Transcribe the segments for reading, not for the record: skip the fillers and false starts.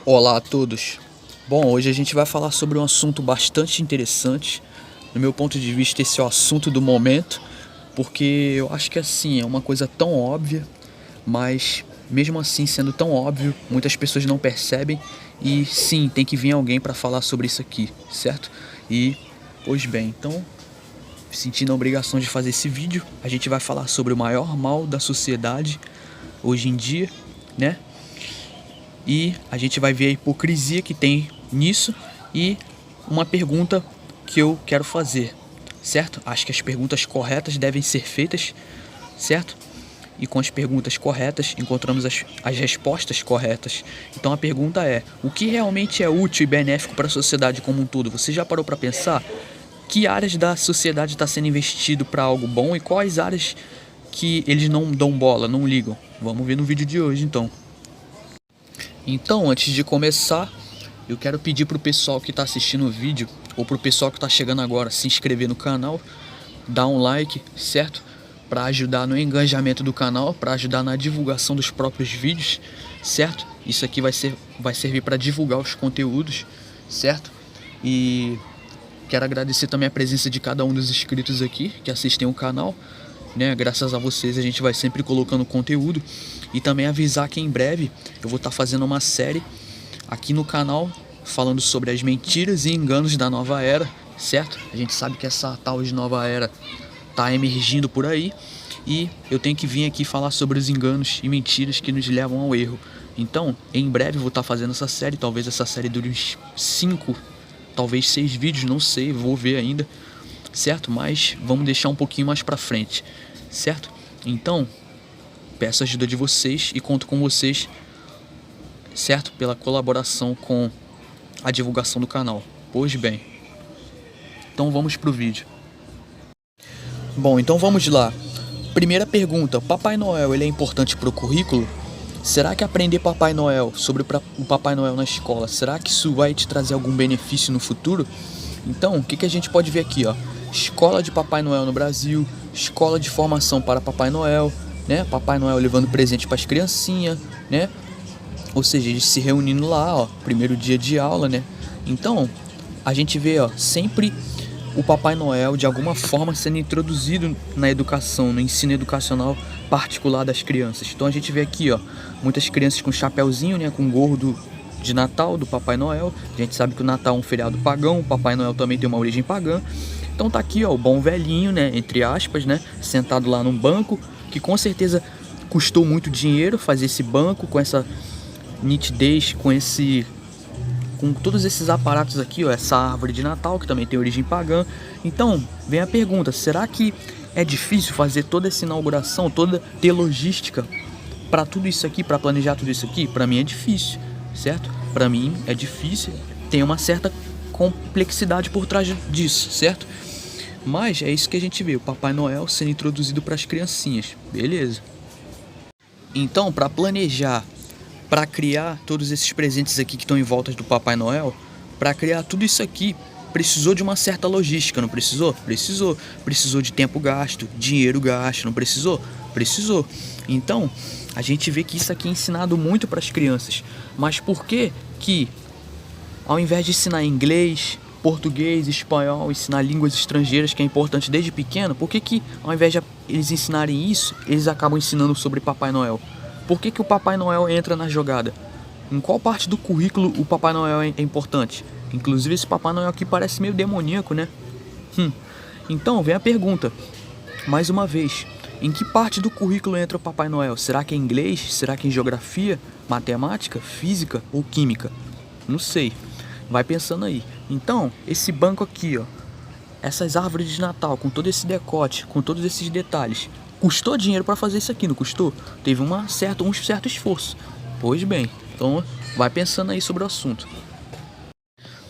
Olá a todos. Bom, hoje a gente vai falar sobre um assunto bastante interessante. No meu ponto de vista, esse é o assunto do momento, porque eu acho que assim, é uma coisa tão óbvia, mas mesmo assim sendo tão óbvio, muitas pessoas não percebem e sim, tem que vir alguém para falar sobre isso aqui, certo? E, pois bem, então, sentindo a obrigação de fazer esse vídeo, a gente vai falar sobre o maior mal da sociedade hoje em dia, né? E a gente vai ver a hipocrisia que tem nisso e uma pergunta que eu quero fazer, certo? Acho que as perguntas corretas devem ser feitas, certo? E com as perguntas corretas encontramos as respostas corretas. Então a pergunta é: o que realmente é útil e benéfico para a sociedade como um todo? Você já parou para pensar que áreas da sociedade está sendo investido para algo bom e quais áreas que eles não dão bola, não ligam? Vamos ver no vídeo de hoje então. Então, antes de começar, eu quero pedir pro pessoal que está assistindo o vídeo, ou pro pessoal que está chegando agora, se inscrever no canal, dar um like, certo? Para ajudar no engajamento do canal, para ajudar na divulgação dos próprios vídeos, certo? Isso aqui vai servir para divulgar os conteúdos, certo? E quero agradecer também a presença de cada um dos inscritos aqui que assistem o canal, né? Graças a vocês a gente vai sempre colocando conteúdo. E também avisar que em breve eu vou estar fazendo uma série aqui no canal falando sobre as mentiras e enganos da nova era, certo? A gente sabe que essa tal de nova era tá emergindo por aí e eu tenho que vir aqui falar sobre os enganos e mentiras que nos levam ao erro. Então, em breve eu vou estar fazendo essa série, talvez essa série dure uns 5, talvez 6 vídeos, não sei, vou ver ainda, certo? Mas vamos deixar um pouquinho mais pra frente, certo? Então, peço a ajuda de vocês e conto com vocês, certo? Pela colaboração com a divulgação do canal. Pois bem, então vamos pro vídeo. Bom, então vamos lá. Primeira pergunta: Papai Noel, ele é importante pro currículo? Será que aprender Papai Noel, sobre o Papai Noel na escola, será que isso vai te trazer algum benefício no futuro? Então, o que a gente pode ver aqui, ó? Escola de Papai Noel no Brasil, escola de formação para Papai Noel, né? Papai Noel levando presente para as criancinhas, né? Ou seja, eles se reunindo lá, ó, primeiro dia de aula, né? Então, a gente vê, ó, sempre o Papai Noel de alguma forma sendo introduzido na educação, no ensino educacional particular das crianças. Então a gente vê aqui, ó, muitas crianças com chapéuzinho, né, com gorro de Natal do Papai Noel. A gente sabe que o Natal é um feriado pagão, o Papai Noel também tem uma origem pagã. Então tá aqui, ó, o bom velhinho, né, entre aspas, né, sentado lá num banco, que com certeza custou muito dinheiro fazer esse banco com essa nitidez, com todos esses aparatos aqui, ó, essa árvore de Natal que também tem origem pagã. Então, vem a pergunta: será que é difícil fazer toda essa inauguração, ter logística para tudo isso aqui, para planejar tudo isso aqui? Para mim é difícil, certo? Para mim é difícil, tem uma certa complexidade por trás disso, certo? Mas é isso que a gente vê, o Papai Noel sendo introduzido para as criancinhas, beleza? Então, para planejar, para criar todos esses presentes aqui que estão em volta do Papai Noel, para criar tudo isso aqui, precisou de uma certa logística, não precisou? Precisou. Precisou de tempo gasto, dinheiro gasto, não precisou? Precisou. Então, a gente vê que isso aqui é ensinado muito para as crianças. Mas por que ao invés de ensinar inglês, português, espanhol, ensinar línguas estrangeiras, que é importante desde pequeno, por que ao invés de eles ensinarem isso, eles acabam ensinando sobre Papai Noel? Por que o Papai Noel entra na jogada? Em qual parte do currículo o Papai Noel é importante? Inclusive esse Papai Noel aqui parece meio demoníaco, né? Então vem a pergunta, mais uma vez: em que parte do currículo entra o Papai Noel? Será que é inglês? Será que é em geografia, matemática, física ou química? Não sei, vai pensando aí. Então, esse banco aqui, ó, essas árvores de Natal com todo esse decote, com todos esses detalhes, custou dinheiro para fazer isso aqui, não custou? Teve um certo esforço. Pois bem, então vai pensando aí sobre o assunto.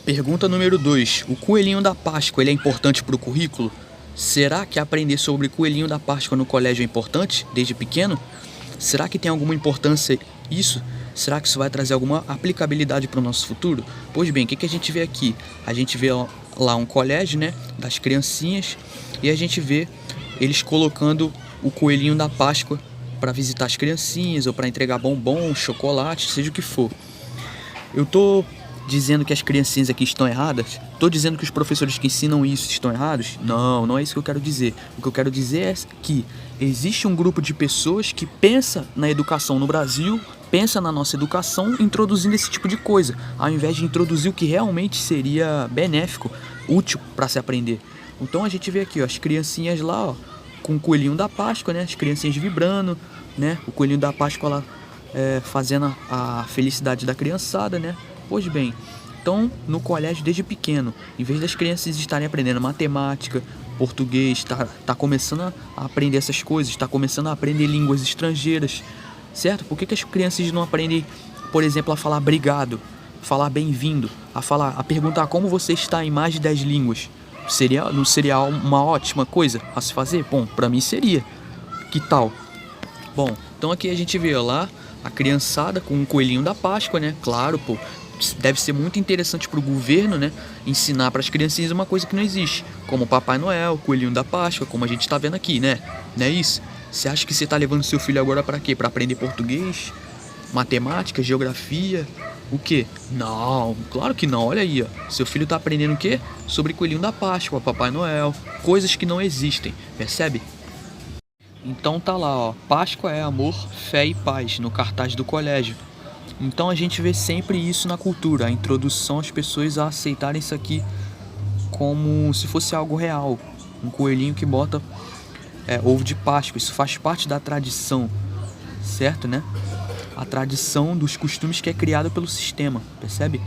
Pergunta número 2. O coelhinho da Páscoa, ele é importante para o currículo? Será que aprender sobre coelhinho da Páscoa no colégio é importante, desde pequeno? Será que tem alguma importância isso? Será que isso vai trazer alguma aplicabilidade para o nosso futuro? Pois bem, o que a gente vê aqui? A gente vê lá um colégio, né, das criancinhas, e a gente vê eles colocando o coelhinho da Páscoa para visitar as criancinhas ou para entregar bombom, chocolate, seja o que for. Eu tô dizendo que as criancinhas aqui estão erradas? Tô dizendo que os professores que ensinam isso estão errados? Não, não é isso que eu quero dizer. O que eu quero dizer é que existe um grupo de pessoas que pensa na educação no Brasil, pensa na nossa educação, introduzindo esse tipo de coisa, ao invés de introduzir o que realmente seria benéfico, útil para se aprender. Então a gente vê aqui, ó, as criancinhas lá, ó, com o coelhinho da Páscoa, né? As criancinhas vibrando, né? O coelhinho da Páscoa lá fazendo a felicidade da criançada, né? Pois bem, então no colégio desde pequeno, em vez das crianças estarem aprendendo matemática, português, tá começando a aprender essas coisas, está começando a aprender línguas estrangeiras, certo? Por que as crianças não aprendem, por exemplo, a falar obrigado, falar bem-vindo, a perguntar como você está em mais de 10 línguas? Não seria uma ótima coisa a se fazer? Bom, pra mim seria. Que tal? Bom, então aqui a gente vê lá a criançada com o coelhinho da Páscoa, né? Claro, pô, deve ser muito interessante pro governo, né? Ensinar para as criancinhas uma coisa que não existe, como o Papai Noel, coelhinho da Páscoa, como a gente tá vendo aqui, né? Não é isso? Você acha que você tá levando seu filho agora para quê? Para aprender português, matemática, geografia, o quê? Não, claro que não. Olha aí, ó. Seu filho tá aprendendo o quê? Sobre coelhinho da Páscoa, Papai Noel, coisas que não existem, percebe? Então tá lá, ó, Páscoa é amor, fé e paz, no cartaz do colégio. Então a gente vê sempre isso na cultura, a introdução às pessoas a aceitarem isso aqui como se fosse algo real. Um coelhinho que bota ovo de Páscoa, isso faz parte da tradição, certo, né? A tradição dos costumes que é criada pelo sistema, percebe?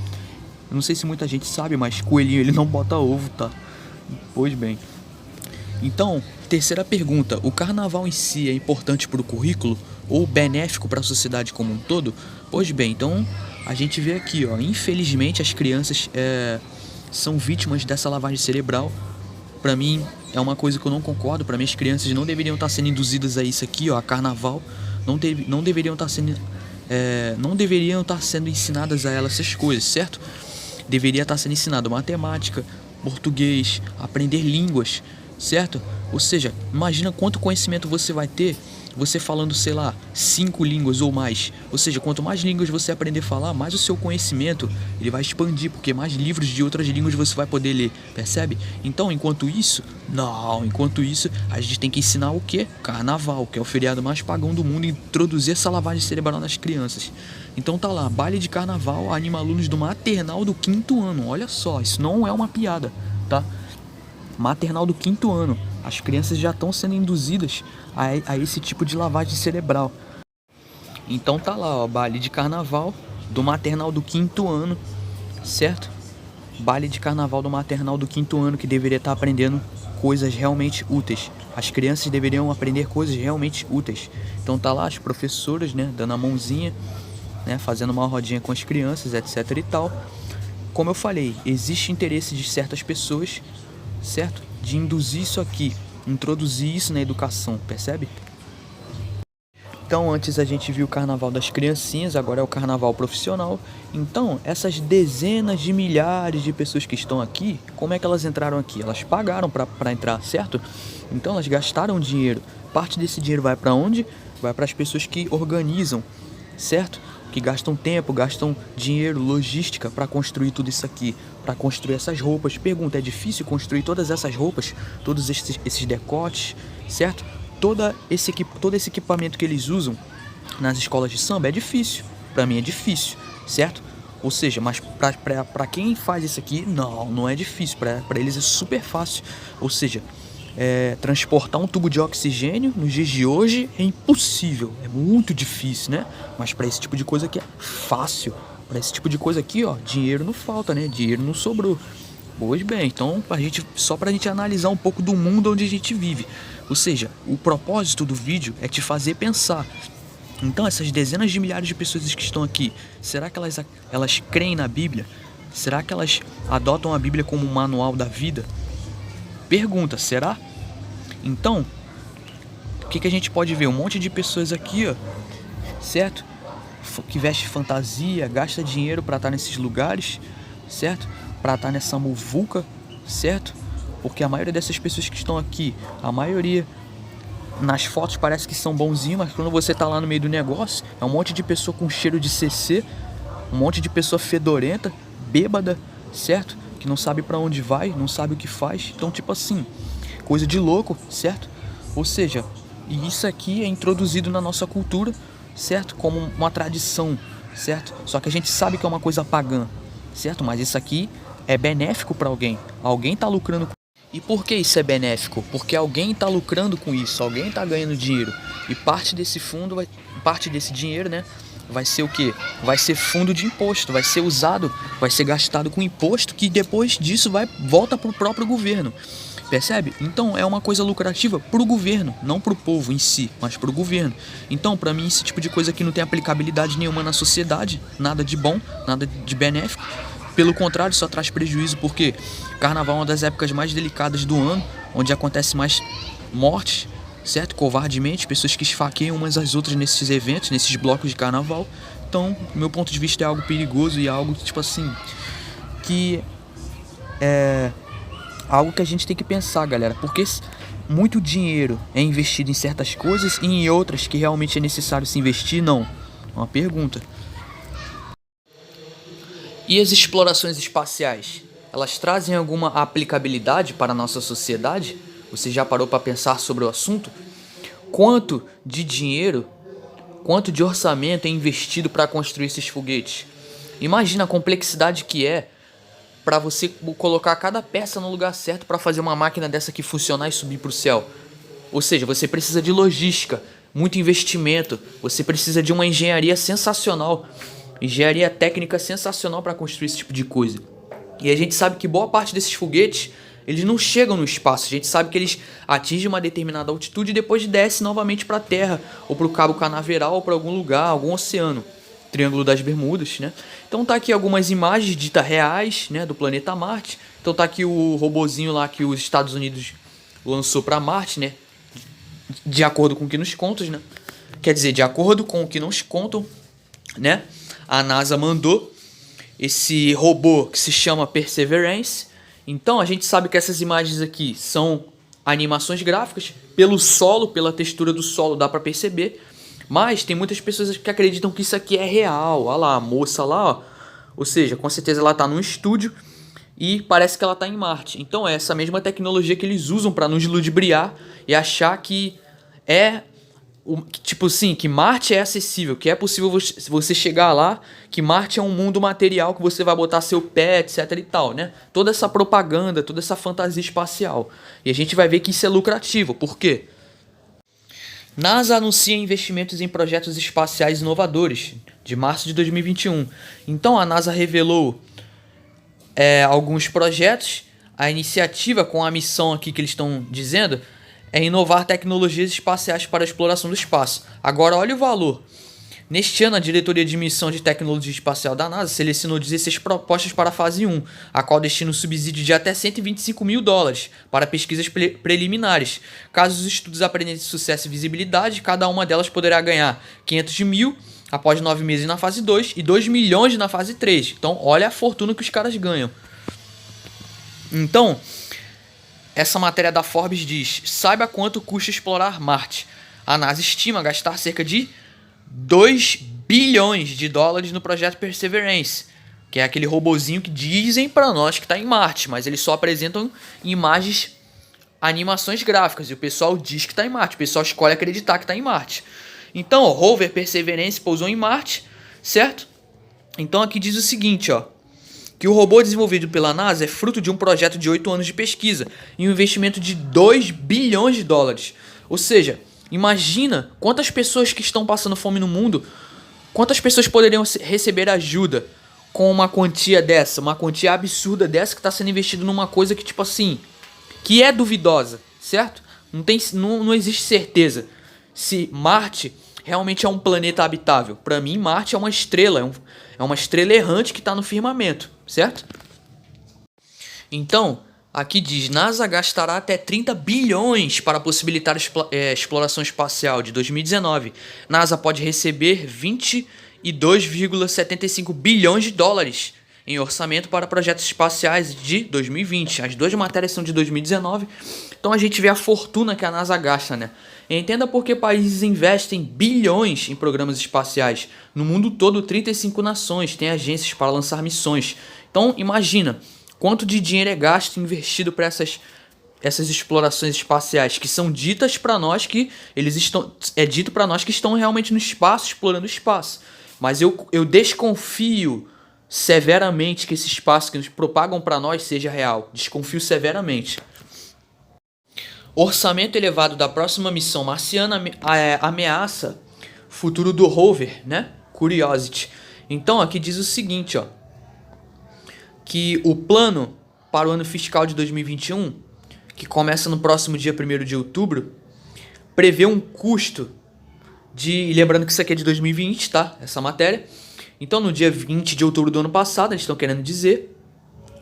Eu não sei se muita gente sabe, mas coelhinho ele não bota ovo, tá? Pois bem. Então, terceira pergunta, o carnaval em si é importante para o currículo ou benéfico para a sociedade como um todo? Pois bem, então a gente vê aqui, ó, infelizmente as crianças são vítimas dessa lavagem cerebral. Para mim é uma coisa que eu não concordo, para mim as crianças não deveriam estar sendo induzidas a isso aqui, ó, a carnaval, não deveriam estar sendo ensinadas a elas essas coisas, certo? Deveria estar sendo ensinado matemática, português, aprender línguas, certo? Ou seja, imagina quanto conhecimento você vai ter você falando, sei lá, 5 línguas ou mais. Ou seja, quanto mais línguas você aprender a falar, mais o seu conhecimento ele vai expandir, porque mais livros de outras línguas você vai poder ler, percebe? Então, enquanto isso, a gente tem que ensinar o quê? Carnaval, que é o feriado mais pagão do mundo, e introduzir essa lavagem cerebral nas crianças. Então tá lá, baile de carnaval anima alunos do maternal do 5º ano. Olha só, isso não é uma piada, tá? Maternal do 5º ano. As crianças já estão sendo induzidas a esse tipo de lavagem cerebral. Então tá lá, ó, baile de carnaval do maternal do 5º ano, certo? Baile de carnaval do maternal do 5º ano, que deveria estar aprendendo coisas realmente úteis. As crianças deveriam aprender coisas realmente úteis. Então tá lá as professoras, né, dando a mãozinha, né, fazendo uma rodinha com as crianças, etc e tal. Como eu falei, existe interesse de certas pessoas, certo? De induzir isso aqui, introduzir isso na educação, percebe? Então antes a gente viu o carnaval das criancinhas, agora é o carnaval profissional. Então essas dezenas de milhares de pessoas que estão aqui, como é que elas entraram aqui? Elas pagaram para entrar, certo? Então elas gastaram dinheiro. Parte desse dinheiro vai para onde? Vai para as pessoas que organizam, certo? Que gastam tempo, gastam dinheiro, logística para construir tudo isso aqui, para construir essas roupas. Pergunta, é difícil construir todas essas roupas, todos esses decotes, certo? Todo esse equipamento que eles usam nas escolas de samba é difícil. Para mim é difícil, certo? Ou seja, mas para quem faz isso aqui, não é difícil. Para eles é super fácil. Ou seja, transportar um tubo de oxigênio nos dias de hoje é impossível, é muito difícil, né? Mas para esse tipo de coisa aqui é fácil. Para esse tipo de coisa aqui, ó, dinheiro não falta, né? Dinheiro não sobrou. Pois bem, então só pra gente analisar um pouco do mundo onde a gente vive. Ou seja, o propósito do vídeo é te fazer pensar. Então essas dezenas de milhares de pessoas que estão aqui, será que elas creem na Bíblia? Será que elas adotam a Bíblia como um manual da vida? Pergunta, será? Então, o que a gente pode ver? Um monte de pessoas aqui, ó, certo? Que veste fantasia, gasta dinheiro para estar nesses lugares, certo? Para estar nessa muvuca, certo? Porque a maioria dessas pessoas que estão aqui, a maioria nas fotos parece que são bonzinhos, mas quando você tá lá no meio do negócio, é um monte de pessoa com cheiro de CC, Um monte de pessoa fedorenta, bêbada, certo? Que não sabe pra onde vai, não sabe o que faz. Então, tipo assim, coisa de louco, certo? Ou seja, e isso aqui é introduzido na nossa cultura, certo? Como uma tradição, certo? Só que a gente sabe que é uma coisa pagã, certo? Mas isso aqui é benéfico para alguém. Alguém tá lucrando com... E por que isso é benéfico? Porque alguém tá lucrando com isso, alguém tá ganhando dinheiro. E parte desse fundo, parte desse dinheiro, né? Vai ser o quê? Vai ser fundo de imposto, vai ser usado, vai ser gastado com imposto que depois disso volta pro próprio governo. Percebe? Então é uma coisa lucrativa pro governo, não pro povo em si, mas pro governo. Então, pra mim, esse tipo de coisa aqui não tem aplicabilidade nenhuma na sociedade, nada de bom, nada de benéfico. Pelo contrário, só traz prejuízo, porque Carnaval é uma das épocas mais delicadas do ano, onde acontece mais mortes, certo? Covardemente, pessoas que esfaqueiam umas às outras nesses eventos, nesses blocos de Carnaval. Então, do meu ponto de vista, é algo perigoso e é algo, tipo assim, que é algo que a gente tem que pensar, galera, porque muito dinheiro é investido em certas coisas e em outras que realmente é necessário se investir, não. Uma pergunta. E as explorações espaciais? Elas trazem alguma aplicabilidade para a nossa sociedade? Você já parou para pensar sobre o assunto? Quanto de dinheiro, quanto de orçamento é investido para construir esses foguetes? Imagina a complexidade que é para você colocar cada peça no lugar certo para fazer uma máquina dessa aqui funcionar e subir para o céu. Ou seja, você precisa de logística, muito investimento, você precisa de uma engenharia sensacional, engenharia técnica sensacional para construir esse tipo de coisa. E a gente sabe que boa parte desses foguetes, eles não chegam no espaço, a gente sabe que eles atingem uma determinada altitude e depois descem novamente para a Terra, ou para o Cabo Canaveral, ou para algum lugar, algum oceano. Triângulo das Bermudas, né? Então tá aqui algumas imagens ditas reais, né, do planeta Marte. Então tá aqui o robozinho lá que os Estados Unidos lançou para Marte, né? De acordo com o que nos contam, né? Quer dizer, de acordo com o que nos contam, né? A NASA mandou esse robô que se chama Perseverance. Então a gente sabe que essas imagens aqui são animações gráficas. Pelo solo, pela textura do solo dá para perceber. Mas tem muitas pessoas que acreditam que isso aqui é real. Olha lá, a moça lá, ó. Ou seja, com certeza ela está num estúdio e parece que ela está em Marte. Então é essa mesma tecnologia que eles usam para nos ludibriar e achar que é... tipo assim, que Marte é acessível, que é possível você chegar lá, que Marte é um mundo material que você vai botar seu pé, etc e tal, né? Toda essa propaganda, toda essa fantasia espacial. E a gente vai ver que isso é lucrativo. Por quê? NASA anuncia investimentos em projetos espaciais inovadores, de março de 2021. Então a NASA revelou alguns projetos. A iniciativa com a missão aqui que eles estão dizendo é inovar tecnologias espaciais para a exploração do espaço. Agora olha o valor. Neste ano, a Diretoria de Missão de Tecnologia Espacial da NASA selecionou 16 propostas para a fase 1, a qual destina um subsídio de até $125 mil para pesquisas preliminares. Caso os estudos apresentem sucesso e visibilidade, cada uma delas poderá ganhar 500 mil após 9 meses na fase 2 e 2 milhões na fase 3. Então, olha a fortuna que os caras ganham. Então, essa matéria da Forbes diz: saiba quanto custa explorar Marte. A NASA estima gastar cerca de $2 bilhões no projeto Perseverance, que é aquele robozinho que dizem pra nós que tá em Marte, mas eles só apresentam imagens, animações gráficas, e o pessoal diz que tá em Marte, o pessoal escolhe acreditar que tá em Marte. Então, o rover Perseverance pousou em Marte, certo? Então aqui diz o seguinte, ó, que o robô desenvolvido pela NASA é fruto de um projeto de 8 anos de pesquisa e um investimento de $2 bilhões. Ou seja, imagina quantas pessoas que estão passando fome no mundo, quantas pessoas poderiam receber ajuda com uma quantia dessa, uma quantia absurda dessa que está sendo investido numa coisa que, tipo assim, que é duvidosa, certo? Não existe certeza se Marte realmente é um planeta habitável. Para mim, Marte é uma estrela, é uma estrela errante que está no firmamento, certo? Então, aqui diz: NASA gastará até 30 bilhões para possibilitar exploração espacial de 2019. NASA pode receber 22,75 bilhões de dólares em orçamento para projetos espaciais de 2020. As duas matérias são de 2019. Então a gente vê a fortuna que a NASA gasta, né? Entenda por que países investem bilhões em programas espaciais. No mundo todo, 35 nações têm agências para lançar missões. Então, imagina quanto de dinheiro é gasto e investido para essas explorações espaciais que são ditas para nós que eles estão dito para nós que estão realmente no espaço, explorando o espaço. Mas eu desconfio severamente que esse espaço que nos propagam para nós seja real. Desconfio severamente. Orçamento elevado da próxima missão marciana ameaça o futuro do rover, né? Curiosity. Então aqui diz o seguinte, ó, que o plano para o ano fiscal de 2021, que começa no próximo dia 1º de outubro, prevê um custo de... Lembrando que isso aqui é de 2020, tá? Essa matéria. Então, no dia 20 de outubro do ano passado, eles estão querendo dizer.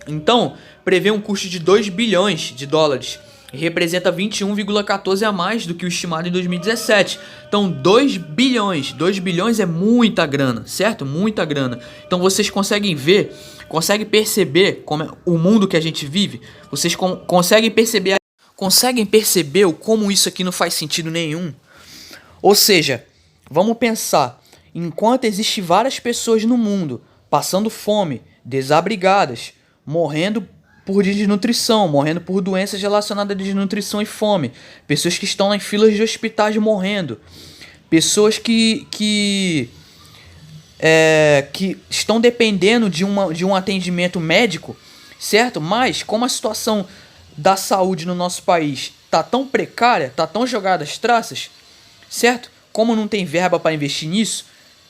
Então, prevê um custo de 2 bilhões de dólares. E representa 21,14 a mais do que o estimado em 2017. Então, 2 bilhões. 2 bilhões é muita grana, certo? Muita grana. Então, vocês conseguem ver, conseguem perceber como é o mundo que a gente vive? Vocês conseguem perceber como isso aqui não faz sentido nenhum? Ou seja, vamos pensar, enquanto existem várias pessoas no mundo passando fome, desabrigadas, morrendo por desnutrição, morrendo por doenças relacionadas a desnutrição e fome, pessoas que estão em filas de hospitais morrendo, pessoas que estão dependendo de um atendimento médico, certo? Mas como a situação da saúde no nosso país tá tão precária, tá tão jogada às traças, certo? Como não tem verba para investir nisso,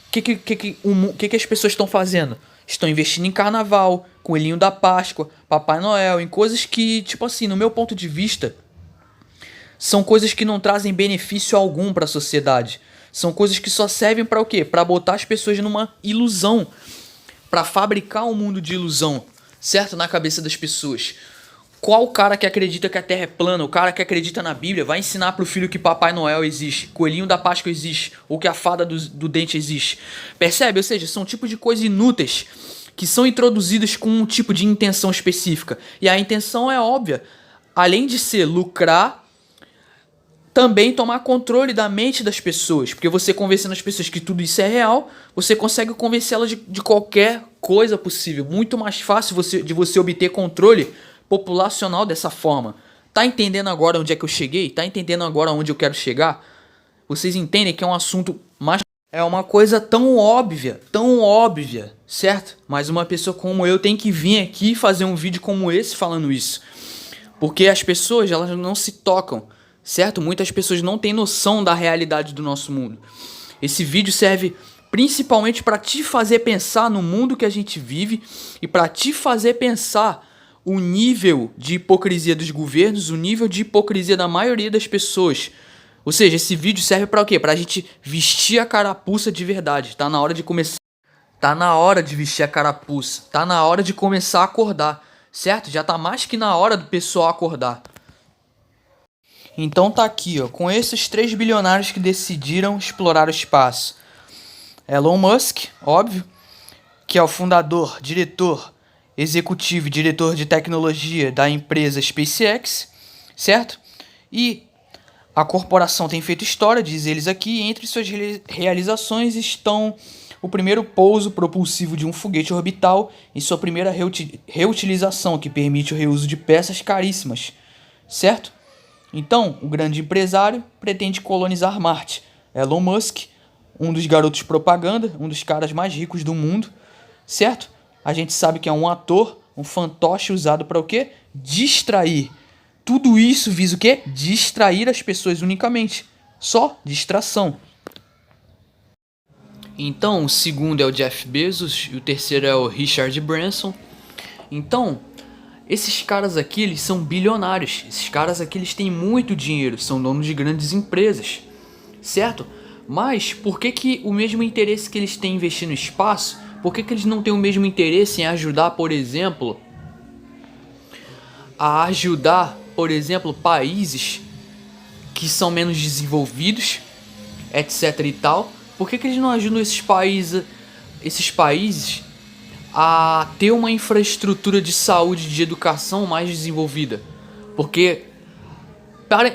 o que as pessoas estão fazendo? Estão investindo em carnaval, coelhinho da Páscoa, Papai Noel, em coisas que, tipo assim, no meu ponto de vista, são coisas que não trazem benefício algum para a sociedade. São coisas que só servem para o quê? Para botar as pessoas numa ilusão, para fabricar um mundo de ilusão, certo? Na cabeça das pessoas. Qual cara que acredita que a Terra é plana, o cara que acredita na Bíblia, vai ensinar pro filho que Papai Noel existe, Coelhinho da Páscoa existe, ou que a fada do dente existe? Percebe? Ou seja, são tipos de coisas inúteis que são introduzidas com um tipo de intenção específica. E a intenção é óbvia. Além de ser lucrar, também tomar controle da mente das pessoas. Porque você convencendo as pessoas que tudo isso é real, você consegue convencê-las de qualquer coisa possível. Muito mais fácil de você obter controle populacional dessa forma. Tá entendendo agora onde é que eu cheguei? Tá entendendo agora onde eu quero chegar? Vocês entendem que é um assunto mais... É uma coisa tão óbvia, certo? Mas uma pessoa como eu tem que vir aqui fazer um vídeo como esse falando isso. Porque as pessoas, elas não se tocam, certo? Muitas pessoas não têm noção da realidade do nosso mundo. Esse vídeo serve principalmente para te fazer pensar no mundo que a gente vive e para te fazer pensar o nível de hipocrisia dos governos, o nível de hipocrisia da maioria das pessoas. Ou seja, esse vídeo serve para o quê? Pra gente vestir a carapuça de verdade. Tá na hora de começar. Tá na hora de vestir a carapuça. Tá na hora de começar a acordar. Certo? Já tá mais que na hora do pessoal acordar. Então tá aqui, ó. Com esses 3 bilionários que decidiram explorar o espaço. Elon Musk, óbvio, que é o fundador, diretor executivo e diretor de tecnologia da empresa SpaceX, certo? E a corporação tem feito história, diz eles aqui, e entre suas realizações estão o primeiro pouso propulsivo de um foguete orbital e sua primeira reutilização, que permite o reuso de peças caríssimas, certo? Então, o grande empresário pretende colonizar Marte. Elon Musk, um dos garotos propaganda, um dos caras mais ricos do mundo, certo? A gente sabe que é um ator, um fantoche usado para o quê? Distrair. Tudo isso visa o quê? Distrair as pessoas unicamente. Só distração. Então, o segundo é o Jeff Bezos e o terceiro é o Richard Branson. Então, esses caras aqui, eles são bilionários. Esses caras aqui, eles têm muito dinheiro, são donos de grandes empresas, certo? Mas, por que o mesmo interesse que eles têm em investir no espaço, por que eles não têm o mesmo interesse em ajudar, por exemplo, países que são menos desenvolvidos, etc e tal? Por que eles não ajudam esses países a ter uma infraestrutura de saúde e de educação mais desenvolvida? Porque,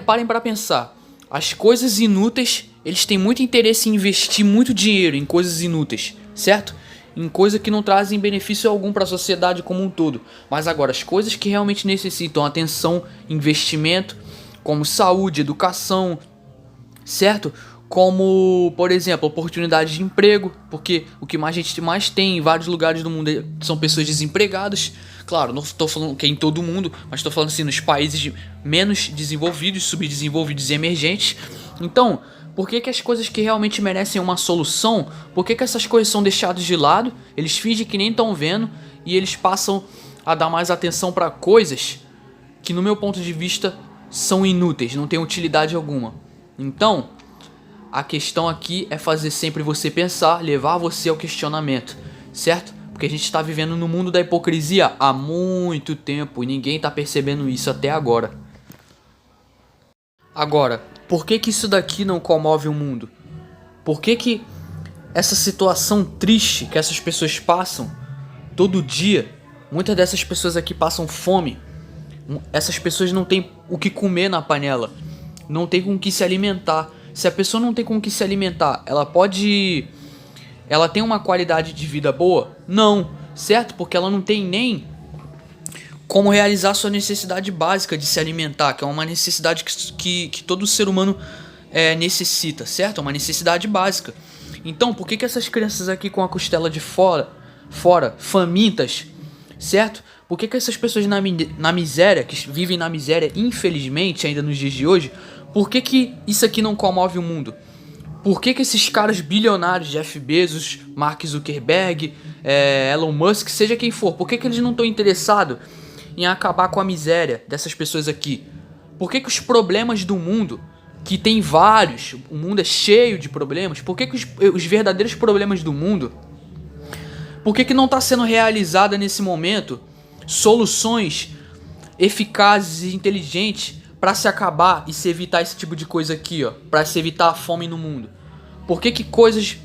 parem para pensar, As coisas inúteis, eles têm muito interesse em investir muito dinheiro em coisas inúteis, certo? Em coisas que não trazem benefício algum para a sociedade como um todo. Mas agora, as coisas que realmente necessitam atenção, investimento, como saúde, educação, certo? Como, por exemplo, oportunidade de emprego, porque o que mais a gente mais tem em vários lugares do mundo são pessoas desempregadas. Claro, não estou falando que é em todo mundo, mas estou falando assim nos países menos desenvolvidos, subdesenvolvidos e emergentes. Então, por que as coisas que realmente merecem uma solução, por que essas coisas são deixadas de lado, eles fingem que nem estão vendo e eles passam a dar mais atenção para coisas que, no meu ponto de vista, são inúteis, não têm utilidade alguma. Então, a questão aqui é fazer sempre você pensar, levar você ao questionamento, certo? Porque a gente está vivendo no mundo da hipocrisia há muito tempo e ninguém está percebendo isso até agora. Agora, por que isso daqui não comove o mundo? Por que essa situação triste que essas pessoas passam todo dia, muitas dessas pessoas aqui passam fome, essas pessoas não têm o que comer na panela, não tem com o que se alimentar. Se a pessoa não tem com o que se alimentar, ela tem uma qualidade de vida boa? Não, certo? Porque ela não tem nem como realizar sua necessidade básica de se alimentar, que é uma necessidade que todo ser humano necessita, certo? É uma necessidade básica. Então, por que essas crianças aqui com a costela de fora, famintas, certo? Por que essas pessoas na miséria, que vivem na miséria, infelizmente, ainda nos dias de hoje, por que isso aqui não comove o mundo? Por que esses caras bilionários, Jeff Bezos, Mark Zuckerberg, Elon Musk, seja quem for, por que eles não estão interessados em acabar com a miséria dessas pessoas aqui? Por que os problemas do mundo, que tem vários, o mundo é cheio de problemas, por que os verdadeiros problemas do mundo, por que não está sendo realizada nesse momento soluções eficazes e inteligentes para se acabar e se evitar esse tipo de coisa aqui, ó, para se evitar a fome no mundo? Por que coisas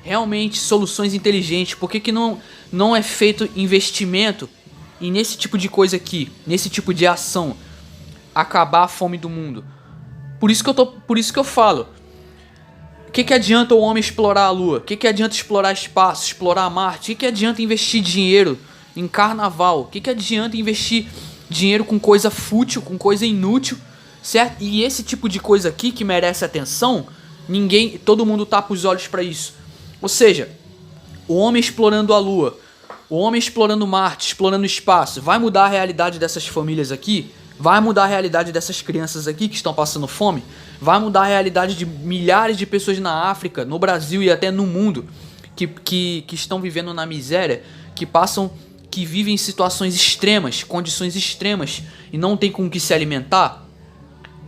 realmente, soluções inteligentes, por que não é feito investimento e nesse tipo de coisa aqui, nesse tipo de ação, acabar a fome do mundo? Por isso que eu falo. O que adianta o homem explorar a lua? O que adianta explorar espaço, explorar Marte? O que adianta investir dinheiro em carnaval? O que adianta investir dinheiro com coisa fútil, com coisa inútil, certo? E esse tipo de coisa aqui que merece atenção, todo mundo tapa os olhos pra isso. Ou seja, o homem explorando a lua, o homem explorando Marte, explorando o espaço, vai mudar a realidade dessas famílias aqui? Vai mudar a realidade dessas crianças aqui que estão passando fome? Vai mudar a realidade de milhares de pessoas na África, no Brasil e até no mundo que estão vivendo na miséria, que vivem em situações extremas, condições extremas e não tem com o que se alimentar?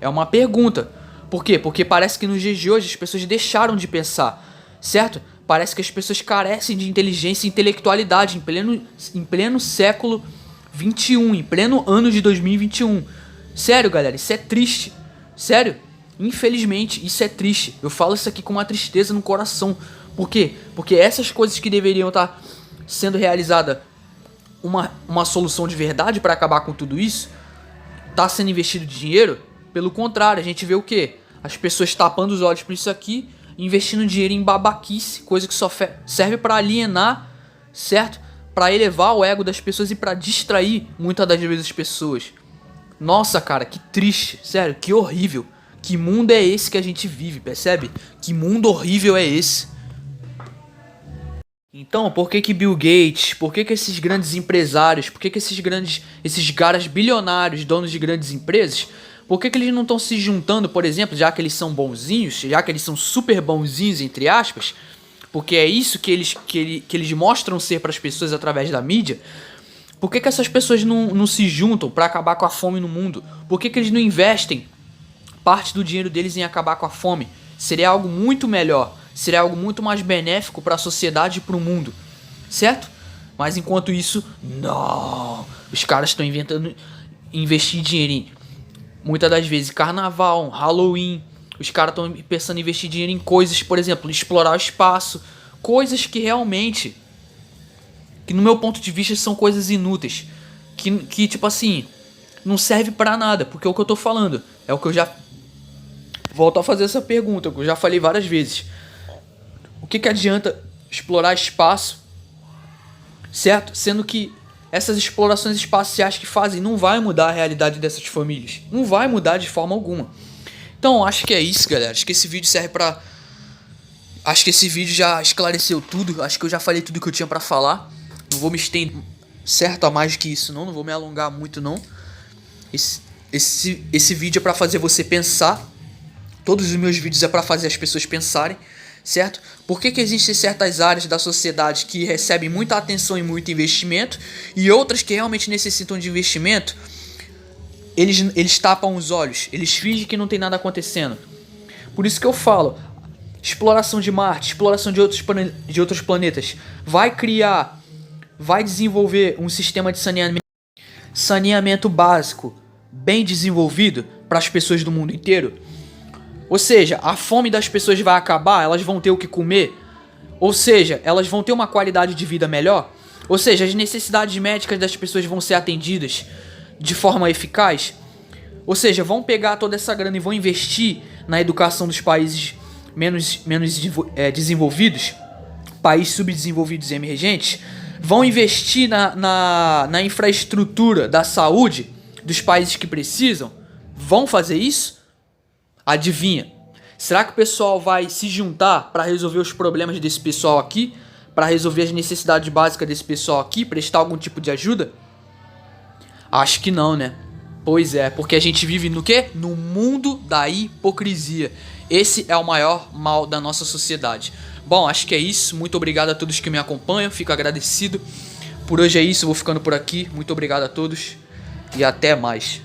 É uma pergunta. Por quê? Porque parece que nos dias de hoje as pessoas deixaram de pensar, certo? Parece que as pessoas carecem de inteligência e intelectualidade em pleno século 21, em pleno ano de 2021. Sério, galera, isso é triste. Sério, infelizmente, isso é triste. Eu falo isso aqui com uma tristeza no coração. Por quê? Porque essas coisas que deveriam estar sendo realizadas, uma solução de verdade para acabar com tudo isso, tá sendo investido dinheiro. Pelo contrário, a gente vê o quê? As pessoas tapando os olhos para isso aqui, investindo dinheiro em babaquice, coisa que só serve para alienar, certo? Para elevar o ego das pessoas e para distrair muitas das vezes as pessoas. Nossa, cara, que triste, sério, que horrível. Que mundo é esse que a gente vive, percebe? Que mundo horrível é esse? Então, por que Bill Gates, por que esses grandes empresários, por que esses caras bilionários, donos de grandes empresas, por que eles não estão se juntando, por exemplo, já que eles são bonzinhos, já que eles são super bonzinhos, entre aspas, porque é isso que eles mostram ser para as pessoas através da mídia? Por que essas pessoas não se juntam para acabar com a fome no mundo? Por que eles não investem parte do dinheiro deles em acabar com a fome? Seria algo muito melhor, seria algo muito mais benéfico para a sociedade e para o mundo, certo? Mas enquanto isso, não. Os caras estão inventando investir dinheiro em, muitas das vezes, carnaval, Halloween. Os caras estão pensando em investir dinheiro em coisas, por exemplo, explorar o espaço. Coisas que realmente, que no meu ponto de vista são coisas inúteis. Que tipo assim, não serve pra nada. Porque é o que eu tô falando, é o que eu já volto a fazer essa pergunta, que eu já falei várias vezes. O que adianta explorar espaço, certo? Sendo que essas explorações espaciais que fazem não vai mudar a realidade dessas famílias. Não vai mudar de forma alguma. Então, acho que é isso, galera. Acho que esse vídeo serve pra... Acho que esse vídeo já esclareceu tudo. Acho que eu já falei tudo que eu tinha pra falar. Não vou me estender certo a mais que isso, não. Não vou me alongar muito, não. Esse vídeo é pra fazer você pensar. Todos os meus vídeos é pra fazer as pessoas pensarem, certo? Por que existem certas áreas da sociedade que recebem muita atenção e muito investimento e outras que realmente necessitam de investimento? Eles tapam os olhos, eles fingem que não tem nada acontecendo. Por isso que eu falo, exploração de Marte, exploração de outros planetas, vai desenvolver um sistema de saneamento básico bem desenvolvido para as pessoas do mundo inteiro. Ou seja, a fome das pessoas vai acabar, elas vão ter o que comer. Ou seja, elas vão ter uma qualidade de vida melhor. Ou seja, as necessidades médicas das pessoas vão ser atendidas de forma eficaz. Ou seja, vão pegar toda essa grana e vão investir na educação dos países menos desenvolvidos, países subdesenvolvidos e emergentes. Vão investir na infraestrutura da saúde dos países que precisam. Vão fazer isso? Adivinha? Será que o pessoal vai se juntar para resolver os problemas desse pessoal aqui? Para resolver as necessidades básicas desse pessoal aqui? Prestar algum tipo de ajuda? Acho que não, né? Pois é, porque a gente vive no quê? No mundo da hipocrisia. Esse é o maior mal da nossa sociedade. Bom, acho que é isso. Muito obrigado a todos que me acompanham. Fico agradecido. Por hoje é isso, eu vou ficando por aqui. Muito obrigado a todos e até mais.